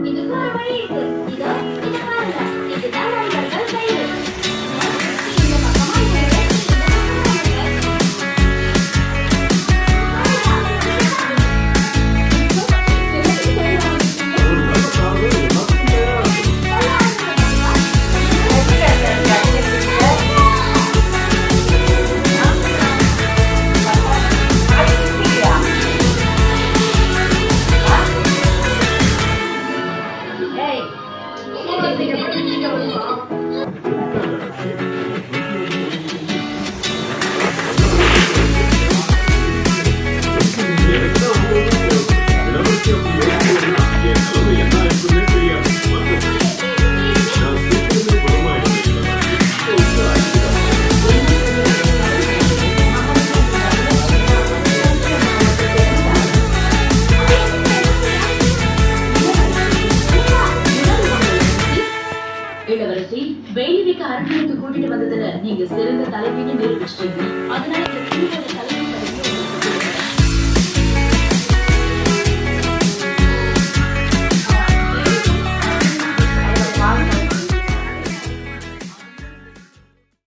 இதுக்கு ஒரு வழி இருக்கு. இதோ இத பாருங்க. இதுதான் நண்பர்கள் கயிறு. இந்த பக்கமா இருங்க. இளவரசி, வெயிலுக்கு அரண்மனைக்கு கூட்டிட்டு வந்ததுல நீங்க சிறந்த தலைவின்னு நிரூபிச்சிட்டீங்க. அதனால இந்த